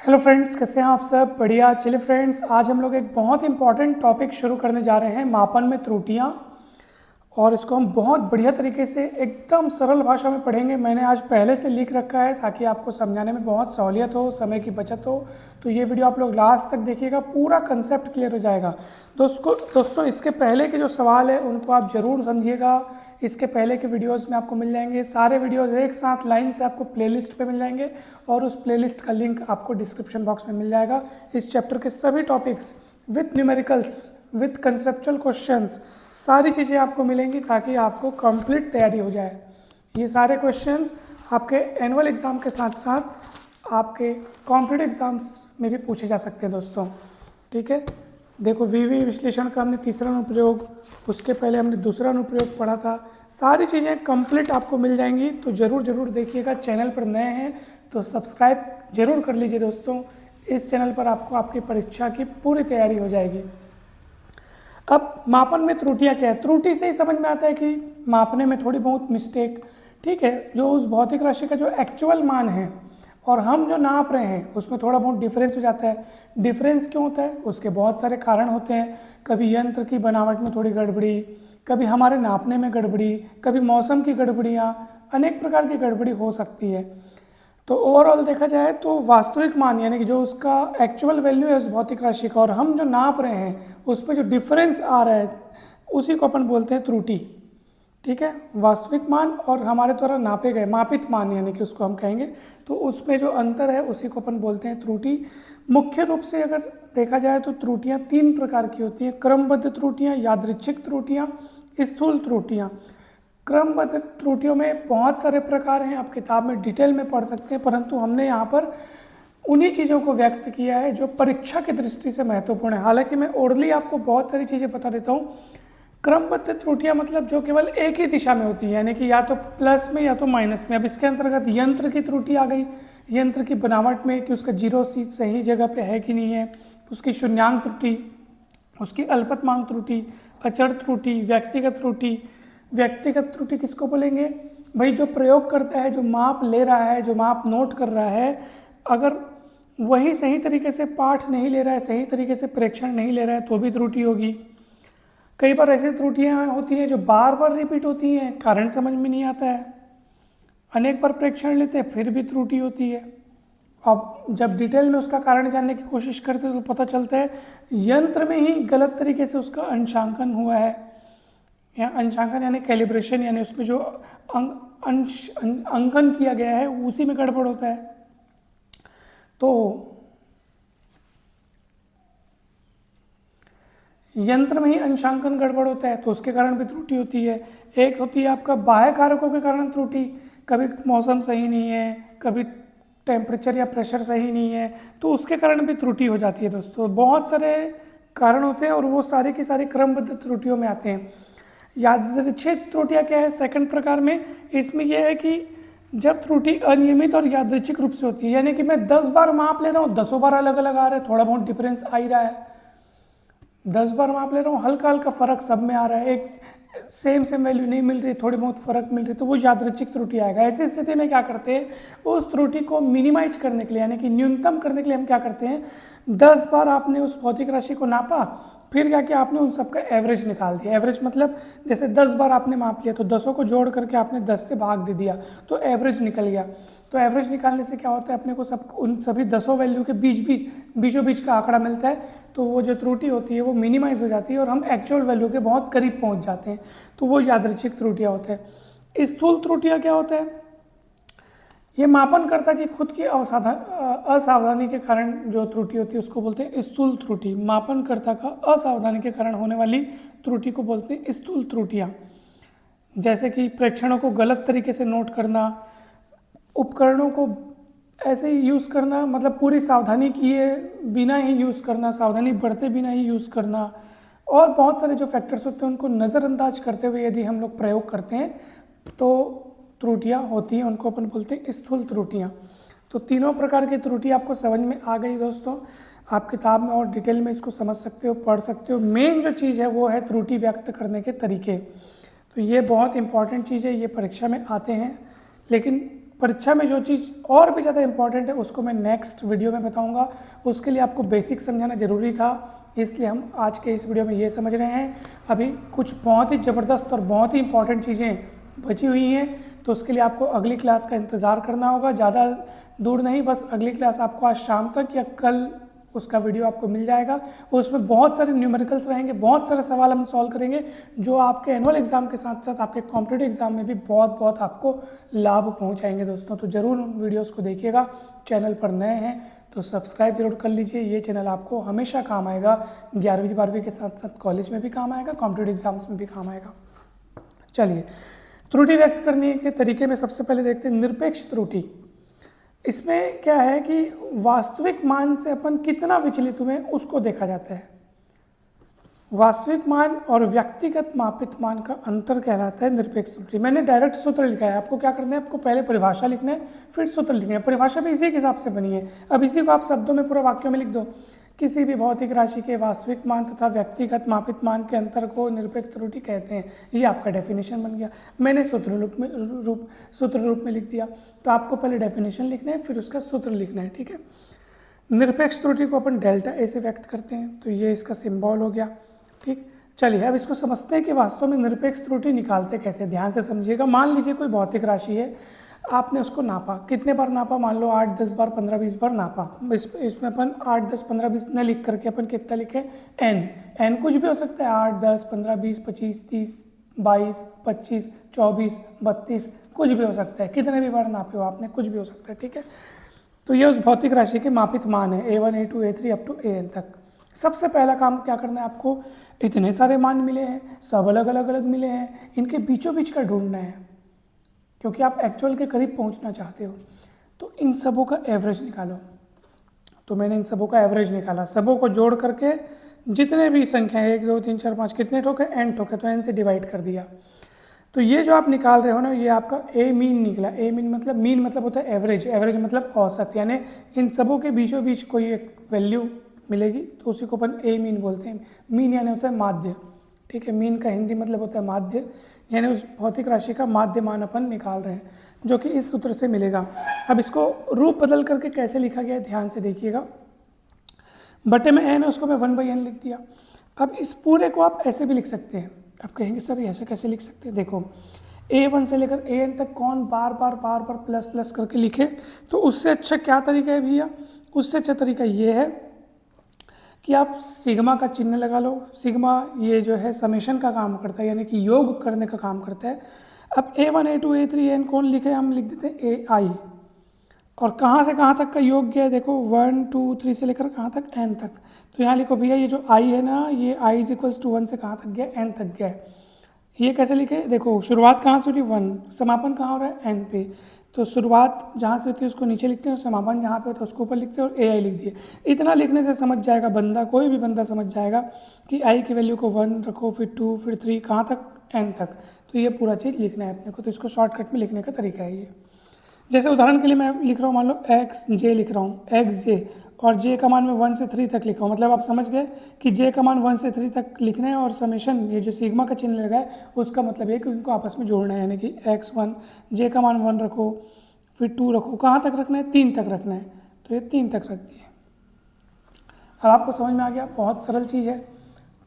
Hello friends, कैसे हैं आप सब? बढ़िया। चलिए फ्रेंड्स, आज हम लोग एक बहुत इंपॉर्टेंट टॉपिक शुरू करने जा रहे हैं, मापन में त्रुटियां। और इसको हम बहुत बढ़िया तरीके से एकदम सरल भाषा में पढ़ेंगे। मैंने आज पहले से लिख रखा है ताकि आपको समझाने में बहुत सहूलियत हो, समय की बचत हो। तो ये वीडियो आप लोग लास्ट तक देखिएगा, पूरा कंसेप्ट क्लियर हो जाएगा। दोस्तों इसके पहले के जो सवाल है उनको आप ज़रूर समझिएगा। इसके पहले के वीडियोस में आपको मिल जाएंगे, सारे वीडियोस एक साथ लाइन से आपको प्लेलिस्ट पे मिल जाएंगे और उस प्लेलिस्ट का लिंक आपको डिस्क्रिप्शन बॉक्स में मिल जाएगा। इस चैप्टर के सभी topics with numericals, with conceptual questions, सारी चीज़ें आपको मिलेंगी ताकि आपको कंप्लीट तैयारी हो जाए। ये सारे क्वेश्चंस आपके एनुअल एग्ज़ाम के साथ साथ आपके कॉम्पिटिटिव एग्ज़ाम्स में भी पूछे जा सकते हैं दोस्तों। ठीक है, देखो वीवी विश्लेषण का हमने तीसरा अनुप्रयोग, उसके पहले हमने दूसरा अनुप्रयोग पढ़ा था। सारी चीज़ें कंप्लीट आपको मिल जाएंगी, तो ज़रूर देखिएगा। चैनल पर नए हैं तो सब्सक्राइब जरूर कर लीजिए दोस्तों। इस चैनल पर आपको आपकी परीक्षा की पूरी तैयारी हो जाएगी। अब मापन में त्रुटियां क्या है? त्रुटि से ही समझ में आता है कि मापने में थोड़ी बहुत मिस्टेक, ठीक है, जो उस भौतिक राशि का जो एक्चुअल मान है और हम जो नाप रहे हैं उसमें थोड़ा बहुत डिफरेंस हो जाता है। डिफरेंस क्यों होता है? उसके बहुत सारे कारण होते हैं। कभी यंत्र की बनावट में थोड़ी गड़बड़ी, कभी हमारे नापने में गड़बड़ी, कभी मौसम की गड़बड़ियाँ, अनेक प्रकार की गड़बड़ी हो सकती है। तो ओवरऑल देखा जाए तो वास्तविक मान यानी कि जो उसका एक्चुअल वैल्यू है उस भौतिक राशि का और हम जो नाप रहे हैं उसमें जो डिफरेंस आ रहा है उसी को अपन बोलते हैं त्रुटि। ठीक है, वास्तविक मान और हमारे द्वारा नापे गए मापित मान यानी कि उसको हम कहेंगे, तो उसमें जो अंतर है उसी को अपन बोलते हैं त्रुटि। मुख्य रूप से अगर देखा जाए तो त्रुटियां तीन प्रकार की होती हैं: क्रमबद्ध त्रुटियां, यादृच्छिक त्रुटियां, स्थूल त्रुटियां। क्रमबद्ध त्रुटियों में बहुत सारे प्रकार हैं, आप किताब में डिटेल में पढ़ सकते हैं, परंतु हमने यहाँ पर उन्हीं चीज़ों को व्यक्त किया है जो परीक्षा की दृष्टि से महत्वपूर्ण है। हालांकि मैं ओरली आपको बहुत सारी चीज़ें बता देता हूँ। क्रमबद्ध त्रुटियां मतलब जो केवल एक ही दिशा में होती है, यानी कि या तो प्लस में या तो माइनस में। अब इसके अंतर्गत यंत्र की त्रुटि आ गई, यंत्र की बनावट में कि उसका जीरो सीट सही जगह पे है कि नहीं है, उसकी शून्यांक त्रुटि, उसकी अल्पतमांक त्रुटि, अचर त्रुटि, व्यक्तिगत त्रुटि। व्यक्तिगत त्रुटि किसको बोलेंगे? भाई जो प्रयोग करता है, जो माप ले रहा है, जो माप नोट कर रहा है, अगर वही सही तरीके से पाठ नहीं ले रहा है, सही तरीके से प्रेक्षण नहीं ले रहा है तो भी त्रुटि होगी। कई बार ऐसी त्रुटियां होती हैं जो बार बार रिपीट होती हैं, कारण समझ में नहीं आता है, अनेक बार प्रेक्षण लेते हैं फिर भी त्रुटि होती है। अब जब डिटेल में उसका कारण जानने की कोशिश करते हैं तो पता चलता है यंत्र में ही गलत तरीके से उसका अंशांकन हुआ है, या अंशांकन यानी कैलिब्रेशन, यानी उसमें जो अंकन किया गया है उसी में गड़बड़ होता है। तो यंत्र में ही अंशांकन गड़बड़ होता है तो उसके कारण भी त्रुटि होती है। एक होती है आपका बाह्य कारकों के कारण त्रुटि, कभी मौसम सही नहीं है, कभी टेम्परेचर या प्रेशर सही नहीं है, तो उसके कारण भी त्रुटि हो जाती है दोस्तों। बहुत सारे कारण होते हैं और वो सारे की सारी क्रमबद्ध त्रुटियों में आते हैं। यादृच्छिक त्रुटियाँ क्या है सेकंड प्रकार में? इसमें यह है कि जब त्रुटि अनियमित और यादृच्छिक रूप से होती है, यानी कि मैं 10 बार माप ले रहा हूँ, 10 बार अलग अलग आ रहा है, थोड़ा बहुत डिफरेंस आ ही रहा है। 10 बार माप ले रहा हूँ, हल्का हल्का फर्क सब में आ रहा है, एक सेम वैल्यू नहीं मिल रही, थोड़ी बहुत फर्क मिल रही, तो वो यादृच्छिक त्रुटि आएगा। ऐसी स्थिति में क्या करते हैं, उस त्रुटि को मिनिमाइज करने के लिए यानी कि न्यूनतम करने के लिए हम क्या करते हैं, 10 बार आपने उस भौतिक राशि को नापा, फिर क्या किया आपने उन सबका एवरेज निकाल दिया। एवरेज मतलब जैसे 10 बार आपने माप लिया तो 10 को जोड़ करके आपने 10 से भाग दे दिया तो एवरेज निकल गया। तो एवरेज निकालने से क्या होता है, अपने को सब उन सभी 10 वैल्यू के बीचों बीच का आंकड़ा मिलता है, तो वो जो त्रुटि होती है वो मिनिमाइज हो जाती है और हम एक्चुअल वैल्यू के बहुत करीब पहुंच जाते हैं, तो वो यादृच्छिक त्रुटियाँ होते हैं। स्थूल त्रुटियाँ क्या होता है? ये मापनकर्ता की खुद की असावधानी के कारण जो त्रुटि होती है उसको बोलते हैं स्थूल त्रुटि। मापनकर्ता का असावधानी के कारण होने वाली त्रुटि को बोलते हैं स्थूल त्रुटियाँ। जैसे कि प्रेक्षणों को गलत तरीके से नोट करना, उपकरणों को ऐसे ही यूज़ करना, मतलब पूरी सावधानी किए बिना ही यूज़ करना, सावधानी बरते बिना ही यूज़ करना, और बहुत सारे जो फैक्टर्स होते हैं उनको नज़रअंदाज करते हुए यदि हम लोग प्रयोग करते हैं तो त्रुटियाँ होती हैं, उनको अपन बोलते हैं स्थूल त्रुटियाँ। तो तीनों प्रकार की त्रुटि आपको समझ में आ गई दोस्तों। आप किताब में और डिटेल में इसको समझ सकते हो, पढ़ सकते हो। मेन जो चीज़ है वो है त्रुटि व्यक्त करने के तरीके। तो ये बहुत इंपॉर्टेंट चीज़ है, ये परीक्षा में आते हैं, लेकिन परीक्षा में जो चीज़ और भी ज़्यादा इंपॉर्टेंट है उसको मैं नेक्स्ट वीडियो में बताऊंगा। उसके लिए आपको बेसिक समझाना ज़रूरी था, इसलिए हम आज के इस वीडियो में ये समझ रहे हैं। अभी कुछ बहुत ही ज़बरदस्त और बहुत ही इंपॉर्टेंट चीज़ें बची हुई हैं, तो उसके लिए आपको अगली क्लास का इंतज़ार करना होगा। ज़्यादा दूर नहीं, बस अगली क्लास आपको आज शाम तक या कल उसका वीडियो आपको मिल जाएगा। उसमें बहुत सारे न्यूमेरिकल्स रहेंगे, बहुत सारे सवाल हम सॉल्व करेंगे जो आपके एनुअल एग्जाम के साथ साथ आपके कॉम्पिटिटिव एग्जाम में भी बहुत बहुत आपको लाभ पहुंचाएंगे दोस्तों। तो ज़रूर उन वीडियोस को देखिएगा। चैनल पर नए हैं तो सब्सक्राइब जरूर कर लीजिए। ये चैनल आपको हमेशा काम आएगा, 11वीं 12वीं के साथ साथ कॉलेज में भी काम आएगा, कॉम्पिटिटिव एग्जाम्स में भी काम आएगा। चलिए, त्रुटि व्यक्त करने के तरीके में सबसे पहले देखते हैं निरपेक्ष त्रुटि। इसमें क्या है कि वास्तविक मान से अपन कितना विचलित हुए उसको देखा जाता है। वास्तविक मान और व्यक्तिगत मापित मान का अंतर कहलाता है निरपेक्ष त्रुटि। मैंने डायरेक्ट सूत्र लिखा है, आपको क्या करना है, आपको पहले परिभाषा लिखना है फिर सूत्र लिखना है। परिभाषा भी इसी के हिसाब से बनी है। अब इसी को आप शब्दों में पूरा वाक्यों में लिख दो। किसी भी भौतिक राशि के वास्तविक मान तथा व्यक्तिगत मापित मान के अंतर को निरपेक्ष त्रुटि कहते हैं। ये आपका डेफिनेशन बन गया। मैंने सूत्र रूप में लिख दिया। तो आपको पहले डेफिनेशन लिखना है फिर उसका सूत्र लिखना है, ठीक है। निरपेक्ष त्रुटि को अपन डेल्टा ए से व्यक्त करते हैं, तो ये इसका सिंबल हो गया, ठीक। चलिए अब इसको समझते हैं कि वास्तव में निरपेक्ष त्रुटि निकालते कैसे। ध्यान से समझिएगा। मान लीजिए कोई भौतिक राशि है, आपने उसको नापा। कितने बार नापा, मान लो 8 10 बार 15 20 बार नापा। इसमें अपन 8 10 15 20 न लिख करके अपन कितना लिखे, n कुछ भी हो सकता है, 8 10 15 20 25 30 22 25 24 32 कुछ भी हो सकता है। कितने भी बार नापे हो आपने, कुछ भी हो सकता है, ठीक है। तो ये उस भौतिक राशि के मापित मान है, A1 A2 A3 up to AN तक। सबसे पहला काम क्या करना है आपको, इतने सारे मान मिले हैं, सब अलग अलग मिले हैं, इनके बीचों बीच का ढूंढना है, क्योंकि आप एक्चुअल के करीब पहुंचना चाहते हो। तो इन सबों का एवरेज निकालो। तो मैंने इन सबों का एवरेज निकाला, सबों को जोड़ करके जितने भी संख्या 1 2 3 4 5 कितने ठोके, n ठोके, तो n से डिवाइड कर दिया। तो ये जो आप निकाल रहे हो ना, ये आपका ए मीन निकला। ए मीन मतलब होता है एवरेज, एवरेज मतलब औसत, यानी इन सबों के बीचों बीच कोई एक वैल्यू मिलेगी तो उसी को अपन ए मीन बोलते हैं। मीन यानी होता है माध्य, ठीक है। मीन का हिंदी मतलब होता है माध्य, यानी उस भौतिक राशि का माध्य मान अपन निकाल रहे हैं, जो कि इस सूत्र से मिलेगा। अब इसको रूप बदल करके कैसे लिखा गया है ध्यान से देखिएगा। बटे में n है, उसको मैं 1/n लिख दिया। अब इस पूरे को आप ऐसे भी लिख सकते हैं। आप कहेंगे सर ऐसे कैसे लिख सकते हैं, देखो A1 से लेकर AN तक कौन बार बार प्लस प्लस करके लिखे, तो उससे अच्छा क्या तरीका है भैया, उससे अच्छा तरीका ये है कि आप सिग्मा का चिन्ह लगा लो। सिग्मा ये जो है समेशन का काम करता है, यानी कि योग करने का काम करता है। अब A1 A2 A3 AN कौन लिखे, हम लिख देते हैं AI। और कहाँ से कहाँ तक का योग गया है, देखो 1 2 3 से लेकर कहाँ तक, n तक। तो यहाँ लिखो भैया ये जो I है ना, ये I = 1 से कहाँ तक गया, n तक गया है। ये कैसे लिखे, देखो शुरुआत कहाँ से हुई 1, समापन कहाँ हो रहा है n पे। तो शुरुआत जहाँ से होती है उसको नीचे लिखते हैं और समापन जहाँ पे होता है उसको ऊपर लिखते हैं और AI लिख दिए। इतना लिखने से समझ जाएगा बंदा, कोई भी बंदा समझ जाएगा कि I की वैल्यू को 1 रखो, फिर 2 फिर 3 कहाँ तक, n तक। तो ये पूरा चीज़ लिखना है अपने को। तो इसको शॉर्टकट में लिखने का तरीका है ये। जैसे उदाहरण के लिए मैं लिख रहा हूँ, मान लो XJ लिख रहा हूँ, XJ, और J का मान मैं 1 से 3 तक लिखा हूँ। मतलब आप समझ गए कि J का मान 1 से 3 तक लिखना है और समेशन ये जो सिग्मा का चिन्ह लगा है उसका मतलब ये कि उनको आपस में जोड़ना है, यानी कि X1 J का मान 1 रखो, फिर 2 रखो, कहाँ तक रखना है, 3 तक रखना है। तो ये 3 तक रख दिए। अब आपको समझ में आ गया, बहुत सरल चीज़ है,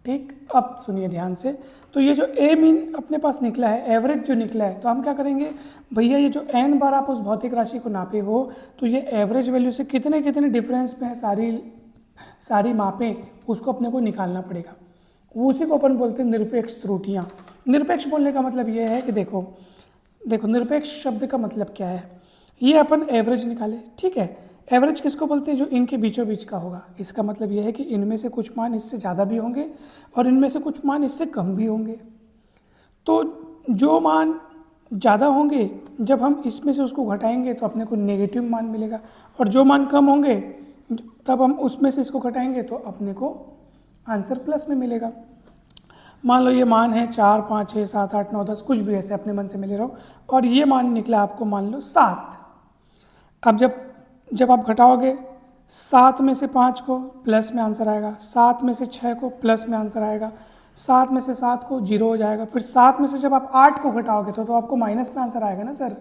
ठीक। अब सुनिए ध्यान से। तो ये जो ए मीन अपने पास निकला है, एवरेज जो निकला है, तो हम क्या करेंगे भैया, ये जो n बार आप उस भौतिक राशि को नापे हो, तो ये एवरेज वैल्यू से कितने कितने डिफरेंस में है सारी मापें, उसको अपने को निकालना पड़ेगा। उसी को अपन बोलते हैं निरपेक्ष त्रुटियाँ। निरपेक्ष बोलने का मतलब ये है कि देखो निरपेक्ष शब्द का मतलब क्या है, ये अपन एवरेज निकाले, ठीक है। एवरेज किसको बोलते हैं, जो इनके बीचों बीच का होगा। इसका मतलब यह है कि इनमें से कुछ मान इससे ज़्यादा भी होंगे और इनमें से कुछ मान इससे कम भी होंगे। तो जो मान ज़्यादा होंगे, जब हम इसमें से उसको घटाएंगे तो अपने को नेगेटिव मान मिलेगा, और जो मान कम होंगे तब हम उसमें से इसको घटाएंगे तो अपने को आंसर प्लस में मिलेगा। मान लो ये मान है 4 5 6 7 8 9 10, कुछ भी ऐसे अपने मन से मिले रहो, और ये मान निकला आपको मान लो 7। अब जब आप घटाओगे 7 में से 5 को प्लस में आंसर आएगा, 7 में से 6 को प्लस में आंसर आएगा, 7 में से 7 को 0 हो जाएगा। फिर 7 में से जब आप 8 को घटाओगे तो आपको माइनस में आंसर आएगा ना सर,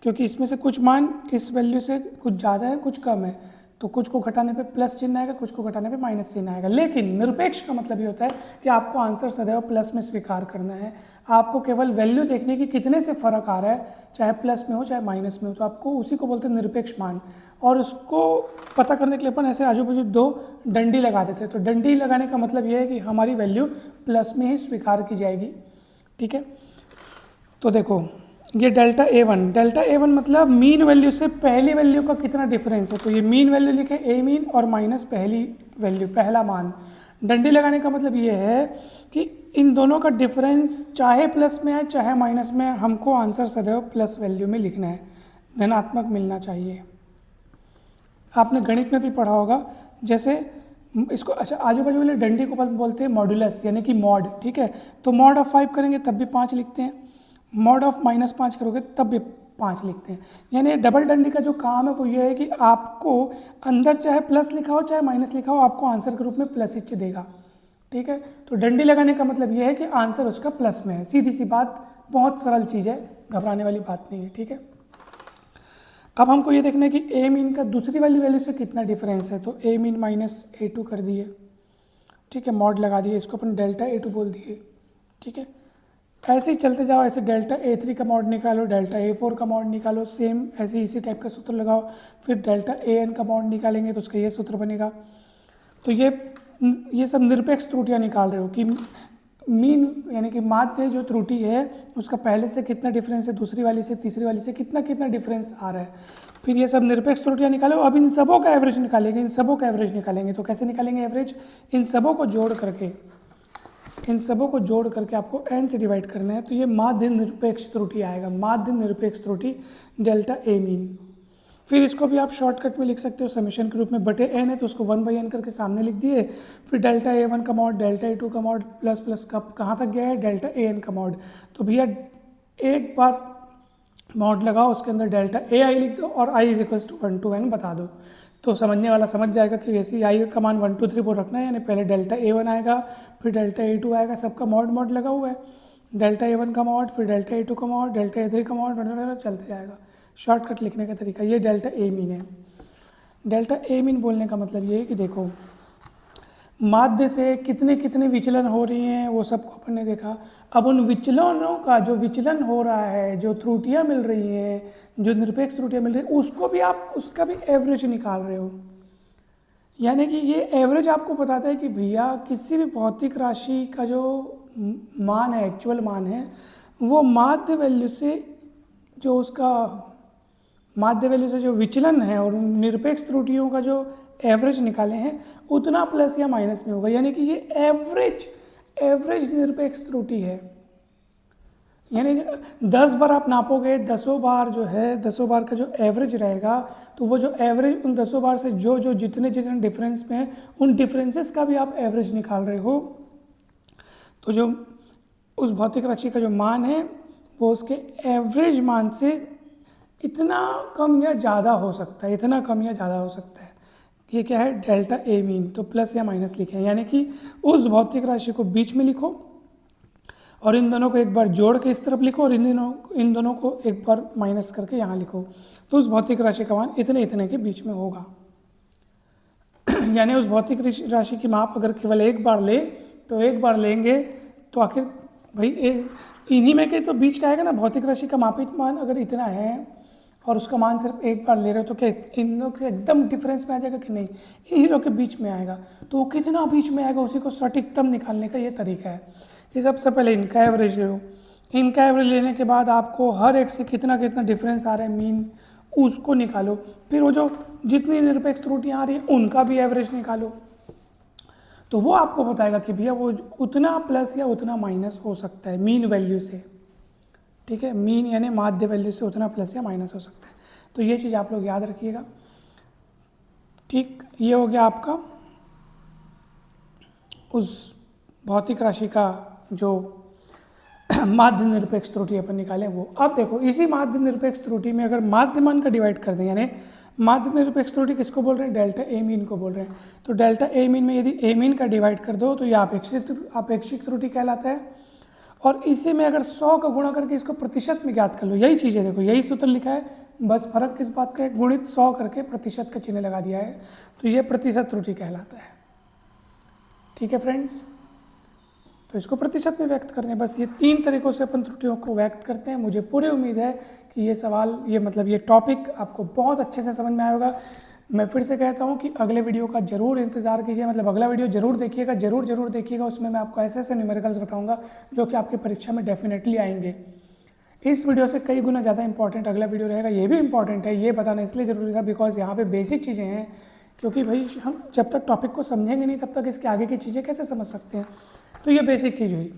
क्योंकि इसमें से कुछ मान इस वैल्यू से कुछ ज़्यादा है कुछ कम है, तो कुछ को घटाने पे प्लस चिन्ह आएगा, कुछ को घटाने पे माइनस चिन्ह आएगा। लेकिन निरपेक्ष का मतलब ये होता है कि आपको आंसर सदैव प्लस में स्वीकार करना है। आपको केवल वैल्यू देखने की कितने से फर्क आ रहा है, चाहे प्लस में हो चाहे माइनस में हो, तो आपको उसी को बोलते हैं निरपेक्ष मान। और उसको पता करने के लिए अपन ऐसे आजू बाजू 2 डंडी लगा देते हैं। तो डंडी लगाने का मतलब ये है कि हमारी वैल्यू प्लस में ही स्वीकार की जाएगी। ठीक है, तो देखो ये डेल्टा ए वन मतलब मीन वैल्यू से पहली वैल्यू का कितना डिफरेंस है। तो ये मीन वैल्यू लिखे ए मीन और माइनस पहली वैल्यू, पहला मान। डंडी लगाने का मतलब ये है कि इन दोनों का डिफरेंस चाहे प्लस में है चाहे माइनस में, हमको आंसर सदैव प्लस वैल्यू में लिखना है, धनात्मक मिलना चाहिए। आपने गणित में भी पढ़ा होगा, जैसे इसको अच्छा आजू बाजू वाले डंडी को बोलते हैं मॉडुलस यानी कि मॉड। ठीक है, तो मॉड ऑफ 5 करेंगे तब भी 5 लिखते हैं, मॉड ऑफ -5 करोगे तब भी 5 लिखते हैं। यानी डबल डंडी का जो काम है वो ये है कि आपको अंदर चाहे प्लस लिखा हो चाहे माइनस लिखा हो, आपको आंसर के रूप में प्लस ही देगा। ठीक है, तो डंडी लगाने का मतलब ये है कि आंसर उसका प्लस में है। सीधी सी बात, बहुत सरल चीज़ है, घबराने वाली बात नहीं है। ठीक है, अब हमको ये देखना है कि ए मीन का दूसरी वाली वैल्यू से कितना डिफरेंस है। तो ए मीन -A2 कर दिए। ठीक है, मॉड लगा दिए, इसको अपन डेल्टा A2 बोल दिए। ठीक है, ऐसे ही चलते जाओ, ऐसे डेल्टा A3 का मॉड निकालो, डेल्टा A4 का मॉड निकालो, सेम ऐसे इसी टाइप का सूत्र लगाओ। फिर डेल्टा AN का मॉड निकालेंगे तो उसका ये सूत्र बनेगा। तो ये सब निरपेक्ष त्रुटियाँ निकाल रहे हो कि मीन यानी कि माध्य जो त्रुटि है उसका पहले से कितना डिफरेंस है, दूसरी वाली से तीसरी वाली से कितना कितना डिफरेंस आ रहा है। फिर ये सब निरपेक्ष त्रुटियाँ निकालो। अब इन सबों का एवरेज निकालेंगे, इन सबों का एवरेज निकालेंगे। तो कैसे निकालेंगे एवरेज? इन सबों को जोड़ करके आपको n से डिवाइड करना है। तो ये माध्य निरपेक्ष त्रुटि आएगा, माध्य निरपेक्ष त्रुटि डेल्टा ए मीन। फिर इसको भी आप शॉर्टकट में लिख सकते हो समीशन के रूप में, बटे n है तो उसको 1/n करके सामने लिख दिए। फिर डेल्टा A1 का मॉड, डेल्टा A2 का मॉड, प्लस प्लस कब कहाँ तक गया है, डेल्टा AN का मॉड। तो भैया एक बार मॉड लगाओ, उसके अंदर डेल्टा AI लिख दो और i = 1 to n बता दो। तो समझने वाला समझ जाएगा कि ऐसे आई का मान 1 2 3 4 रखना है। यानी पहले डेल्टा A1 आएगा, फिर डेल्टा A2 आएगा, सबका मॉड लगा हुआ है। डेल्टा A1 का मॉड, फिर डेल्टा A2 का मॉड, डेल्टा A3 का मॉड, चलते जाएगा। शॉर्टकट लिखने का तरीका ये डेल्टा ए मीन है। डेल्टा ए मीन बोलने का मतलब ये है कि देखो माध्य से कितने कितने विचलन हो रही हैं वो सबको अपन ने देखा। अब उन विचलनों का जो विचलन हो रहा है, जो त्रुटियां मिल रही हैं, जो निरपेक्ष त्रुटियां मिल रही हैं, उसको भी आप उसका भी एवरेज निकाल रहे हो। यानी कि ये एवरेज आपको बताता है कि भैया किसी भी भौतिक राशि का जो मान है, एक्चुअल मान है, वो माध्य वैल्यू से जो उसका माध्य वैल्यू से जो विचलन है और निरपेक्ष त्रुटियों का जो एवरेज निकाले हैं उतना प्लस या माइनस में होगा। यानी कि ये एवरेज निरपेक्ष त्रुटि है। यानी 10 बार आप नापोगे, 10 बार जो है 10 बार का जो एवरेज रहेगा, तो वो जो एवरेज उन 10 बार से जो जितने डिफरेंस में है उन डिफरेंसेस का भी आप एवरेज निकाल रहे हो। तो जो उस भौतिक राशि का जो मान है वो उसके एवरेज मान से इतना कम या ज़्यादा हो सकता है, इतना कम या ज़्यादा हो सकता है। ये क्या है? Delta A mean. तो प्लस या माइनस लिखे हैं, यानी कि उस भौतिक राशि को बीच में लिखो और इन दोनों को एक बार जोड़ के इस तरफ लिखो और इन दोनों को एक बार माइनस करके यहाँ लिखो। तो उस भौतिक राशि का मान इतने इतने के बीच में होगा। यानी उस भौतिक राशि की माप अगर केवल एक बार ले तो एक बार लेंगे तो आखिर भाई इन्हीं में के तो बीच का आएगा ना। भौतिक राशि का मापित मान अगर इतना है और उसका मान सिर्फ एक बार ले रहे हो तो क्या इन लोग से एकदम डिफरेंस में आ जाएगा कि नहीं? इन्हीं लोग के बीच में आएगा। तो वो कितना बीच में आएगा उसी को सटीकतम निकालने का ये तरीका है। ये सबसे पहले इनका एवरेज लो, इनका एवरेज लेने के बाद आपको हर एक से कितना कितना डिफरेंस आ रहा है मीन, उसको निकालो। फिर वो जो जितनी निरपेक्ष त्रुटियाँ आ रही हैं उनका भी एवरेज निकालो। तो वो आपको बताएगा कि भैया वो उतना प्लस या उतना माइनस हो सकता है मीन वैल्यू से। ठीक है, मीन यानी माध्य वैल्यू से उतना प्लस या माइनस हो सकता है। तो ये चीज़ आप लोग याद रखिएगा। ठीक, ये हो गया आपका उस भौतिक राशि का जो माध्य निरपेक्ष त्रुटि अपन निकाले वो। अब देखो इसी माध्य निरपेक्ष त्रुटि में अगर माध्य मान का डिवाइड कर दें, यानी माध्य निरपेक्ष त्रुटि किसको बोल रहे हैं? डेल्टा ए मीन को बोल रहे हैं। तो डेल्टा ए मीन में यदि ए मीन का डिवाइड कर दो तो ये आपेक्षिक त्रुटि कहलाता है। और इसी में अगर 100 का गुणा करके इसको प्रतिशत में ज्ञात कर लो, यही चीज़ है, देखो यही सूत्र लिखा है, बस फर्क किस बात का है? गुणित 100 करके प्रतिशत का चिन्ह लगा दिया है, तो ये प्रतिशत त्रुटि कहलाता है। ठीक है फ्रेंड्स, तो इसको प्रतिशत में व्यक्त करने, बस ये 3 तरीकों से अपन त्रुटियों को व्यक्त करते हैं। मुझे पूरी उम्मीद है कि ये सवाल, ये टॉपिक आपको बहुत अच्छे से समझ में आया होगा। मैं फिर से कहता हूँ कि अगले वीडियो का जरूर इंतजार कीजिए, अगला वीडियो जरूर देखिएगा, जरूर देखिएगा। उसमें मैं आपको ऐसे ऐसे न्यूमेरिकल्स बताऊँगा जो कि आपकी परीक्षा में डेफिनेटली आएंगे। इस वीडियो से कई गुना ज़्यादा इंपॉर्टेंट अगला वीडियो रहेगा। ये भी इंपॉर्टेंट है, ये बताना इसलिए ज़रूरी था बिकॉज यहाँ पे बेसिक चीज़ें हैं, क्योंकि भाई हम जब तक टॉपिक को समझेंगे नहीं तब तक इसके आगे की चीज़ें कैसे समझ सकते हैं। तो ये बेसिक चीज़ हुई,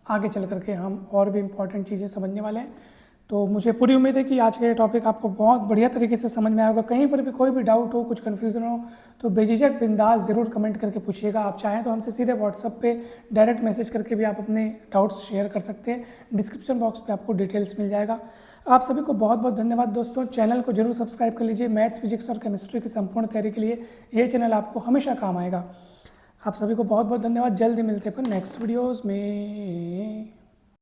आगे चल करके हम और भी इम्पॉर्टेंट चीज़ें समझने वाले हैं। तो मुझे पूरी उम्मीद है कि आज का ये टॉपिक आपको बहुत बढ़िया तरीके से समझ में आएगा। कहीं पर भी कोई भी डाउट हो, कुछ कन्फ्यूज़न हो तो बेझिझक बिंदास ज़रूर कमेंट करके पूछिएगा। आप चाहें तो हमसे सीधे व्हाट्सएप पे डायरेक्ट मैसेज करके भी आप अपने डाउट्स शेयर कर सकते हैं। डिस्क्रिप्शन बॉक्स पे आपको डिटेल्स मिल जाएगा। आप सभी को बहुत बहुत धन्यवाद दोस्तों। चैनल को जरूर सब्सक्राइब कर लीजिए। मैथ्स, फिजिक्स और केमिस्ट्री की संपूर्ण तैयारी के लिए ये चैनल आपको हमेशा काम आएगा। आप सभी को बहुत बहुत धन्यवाद। जल्दी मिलते हैं अपन नेक्स्ट वीडियोज़ में।